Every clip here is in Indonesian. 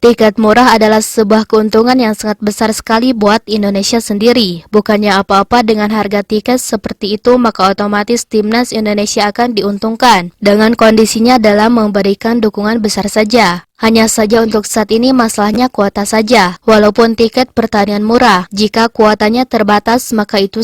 Tiket murah adalah sebuah keuntungan yang sangat besar sekali buat Indonesia sendiri. Bukannya apa-apa dengan harga tiket seperti itu, maka otomatis timnas Indonesia akan diuntungkan. Dengan kondisinya dalam memberikan dukungan besar saja. Hanya saja untuk saat ini masalahnya kuota saja. Walaupun tiket pertandingan murah, jika kuotanya terbatas maka itu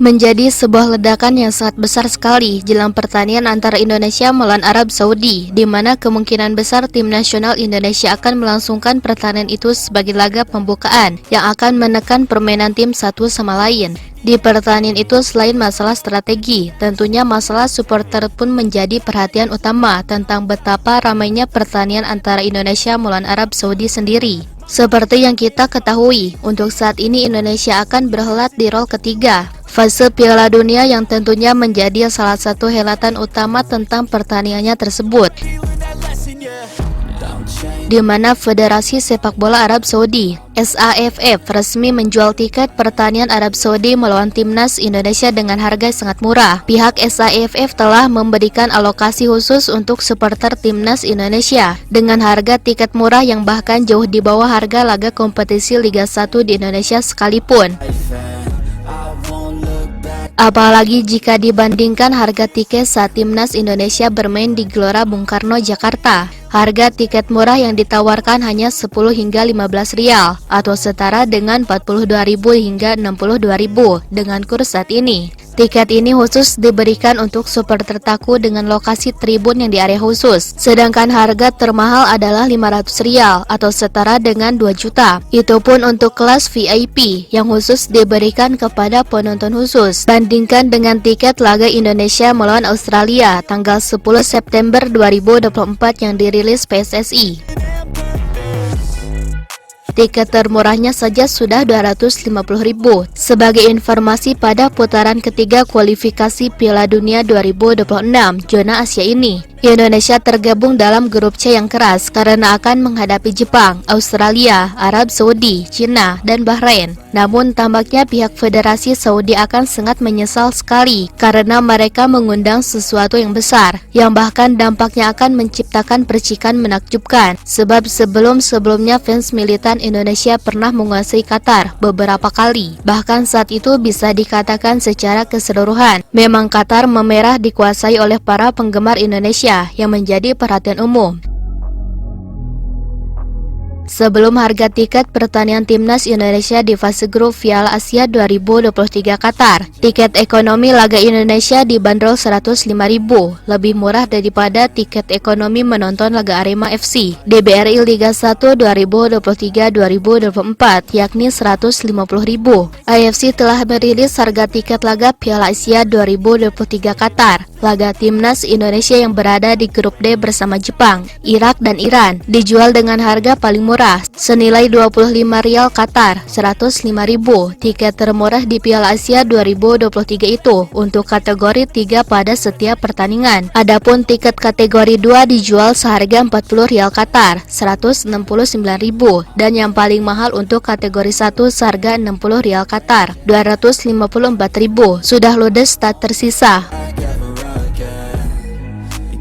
menjadi sebuah ledakan yang sangat besar sekali jelang pertandingan antara Indonesia melawan Arab Saudi, di mana kemungkinan besar tim nasional Indonesia akan melangsungkan pertandingan itu sebagai laga pembukaan yang akan menekan permainan tim satu sama lain. Di pertandingan itu selain masalah strategi, tentunya masalah supporter pun menjadi perhatian utama tentang betapa ramainya pertandingan antara Indonesia melawan Arab Saudi sendiri. Seperti yang kita ketahui, untuk saat ini Indonesia akan berhelat di rol ketiga fase Piala Dunia yang tentunya menjadi salah satu helatan utama tentang pertandingannya tersebut, di mana Federasi Sepak Bola Arab Saudi (SAFF) resmi menjual tiket pertandingan Arab Saudi melawan timnas Indonesia dengan harga sangat murah. Pihak SAFF telah memberikan alokasi khusus untuk supporter timnas Indonesia dengan harga tiket murah yang bahkan jauh di bawah harga laga kompetisi Liga 1 di Indonesia sekalipun. Apalagi jika dibandingkan harga tiket saat timnas Indonesia bermain di Gelora Bung Karno, Jakarta. Harga tiket murah yang ditawarkan hanya 10 hingga 15 rial atau setara dengan 42.000 hingga 62.000 dengan kurs saat ini. Tiket ini khusus diberikan untuk supporter taku dengan lokasi tribun yang di area khusus. Sedangkan harga termahal adalah 500 rial atau setara dengan 2 juta. Itu pun untuk kelas VIP yang khusus diberikan kepada penonton khusus. Bandingkan dengan tiket laga Indonesia melawan Australia tanggal 10 September 2024 yang dirilis PSSI. Tiket termurahnya saja sudah 250.000. Sebagai informasi, pada putaran ketiga kualifikasi Piala Dunia 2026 zona Asia ini, Indonesia tergabung dalam grup C yang keras karena akan menghadapi Jepang, Australia, Arab Saudi, Cina, dan Bahrain. Namun tampaknya pihak Federasi Saudi akan sangat menyesal sekali karena mereka mengundang sesuatu yang besar, yang bahkan dampaknya akan menciptakan percikan menakjubkan. Sebab sebelum-sebelumnya fans militan Indonesia pernah menguasai Qatar beberapa kali. Bahkan saat itu bisa dikatakan secara keseluruhan, memang Qatar memerah dikuasai oleh para penggemar Indonesia yang menjadi perhatian umum. Sebelum harga tiket pertandingan timnas Indonesia di fase grup Piala Asia 2023 Qatar, tiket ekonomi laga Indonesia dibanderol 105.000, lebih murah daripada tiket ekonomi menonton laga Arema FC DBRI Liga 1 2023-2024, yakni 150.000. AFC telah merilis harga tiket laga Piala Asia 2023 Qatar. Laga timnas Indonesia yang berada di grup D bersama Jepang, Irak, dan Iran dijual dengan harga paling murah senilai 25 rial Qatar, 105.000. Tiket termurah di Piala Asia 2023 itu untuk kategori 3 pada setiap pertandingan. Adapun tiket kategori 2 dijual seharga 40 rial Qatar, 169.000, dan yang paling mahal untuk kategori 1 seharga 60 rial Qatar, 254.000. Sudah ludes tak tersisa.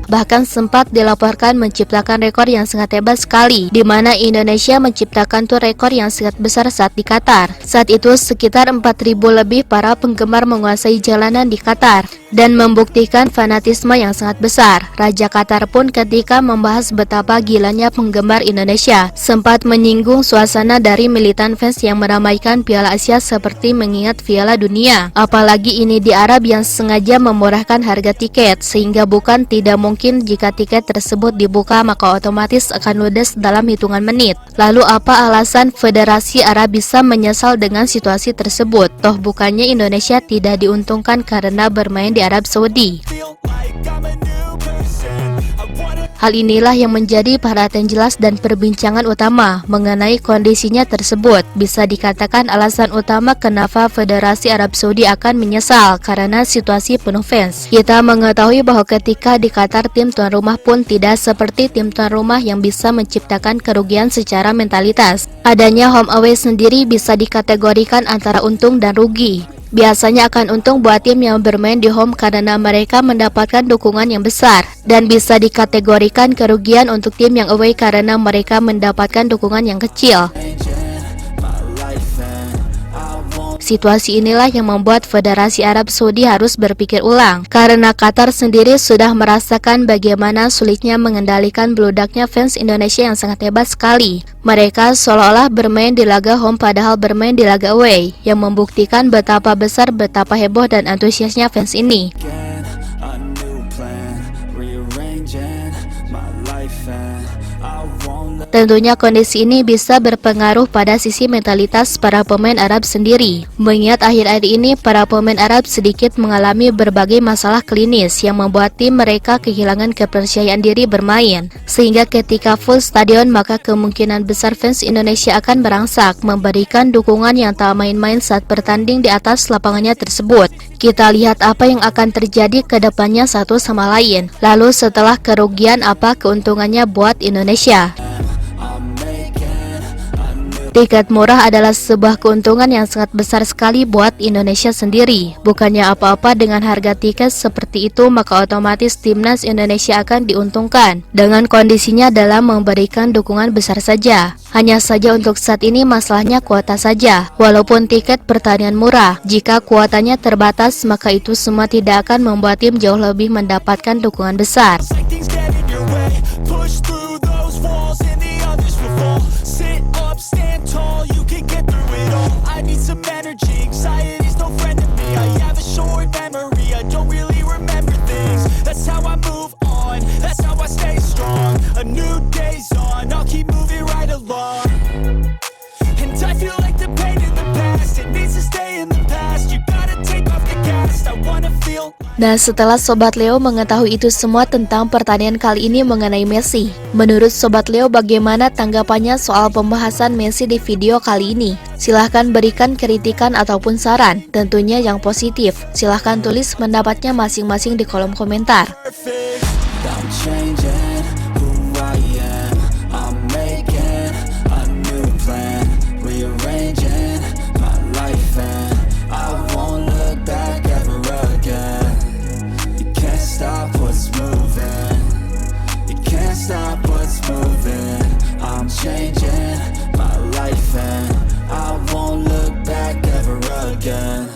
Bahkan sempat dilaporkan menciptakan rekor yang sangat hebat sekali, di mana Indonesia menciptakan tuh rekor yang sangat besar saat di Qatar. Saat itu sekitar 4.000 lebih para penggemar menguasai jalanan di Qatar dan membuktikan fanatisme yang sangat besar. Raja Qatar pun ketika membahas betapa gilanya penggemar Indonesia, sempat menyinggung suasana dari militan fans yang meramaikan Piala Asia seperti mengingat Piala Dunia. Apalagi ini di Arab yang sengaja memurahkan harga tiket, sehingga bukan tidak mungkin jika tiket tersebut dibuka maka otomatis akan ludes dalam hitungan menit. Lalu apa alasan Federasi Arab bisa menyesal dengan situasi tersebut? Toh bukannya Indonesia tidak diuntungkan karena bermain di Arab Saudi? Hal inilah yang menjadi perhatian jelas dan perbincangan utama mengenai kondisinya tersebut. Bisa dikatakan alasan utama kenapa Federasi Arab Saudi akan menyesal karena situasi penuh fans. Kita mengetahui bahwa ketika di Qatar, tim tuan rumah pun tidak seperti tim tuan rumah yang bisa menciptakan kerugian secara mentalitas. Adanya home away sendiri bisa dikategorikan antara untung dan rugi. Biasanya akan untung buat tim yang bermain di home karena mereka mendapatkan dukungan yang besar, dan bisa dikategorikan kerugian untuk tim yang away karena mereka mendapatkan dukungan yang kecil. Situasi inilah yang membuat Federasi Arab Saudi harus berpikir ulang, karena Qatar sendiri sudah merasakan bagaimana sulitnya mengendalikan beludaknya fans Indonesia yang sangat hebat sekali. Mereka seolah-olah bermain di laga home padahal bermain di laga away, yang membuktikan betapa besar, betapa heboh dan antusiasnya fans ini. Tentunya kondisi ini bisa berpengaruh pada sisi mentalitas para pemain Arab sendiri. Mengingat akhir-akhir ini para pemain Arab sedikit mengalami berbagai masalah klinis yang membuat tim mereka kehilangan kepercayaan diri bermain. Sehingga ketika full stadion maka kemungkinan besar fans Indonesia akan merangsak memberikan dukungan yang tak main-main saat bertanding di atas lapangannya tersebut. Kita lihat apa yang akan terjadi ke depannya satu sama lain. Lalu setelah kerugian apa keuntungannya buat Indonesia. Tiket murah adalah sebuah keuntungan yang sangat besar sekali buat Indonesia sendiri. Bukannya apa-apa dengan harga tiket seperti itu, maka otomatis timnas Indonesia akan diuntungkan dengan kondisinya dalam memberikan dukungan besar saja. Hanya saja untuk saat ini masalahnya kuota saja. Walaupun tiket pertandingan murah, jika kuotanya terbatas maka itu semua tidak akan membuat tim jauh lebih mendapatkan dukungan besar. Nah, setelah Sobat Leo mengetahui itu semua tentang pertandingan kali ini mengenai Messi, menurut Sobat Leo bagaimana tanggapannya soal pembahasan Messi di video kali ini? Silahkan berikan kritikan ataupun saran, tentunya yang positif. Silahkan tulis pendapatnya masing-masing di kolom komentar. Stop what's moving. I'm changing my life and I won't look back ever again.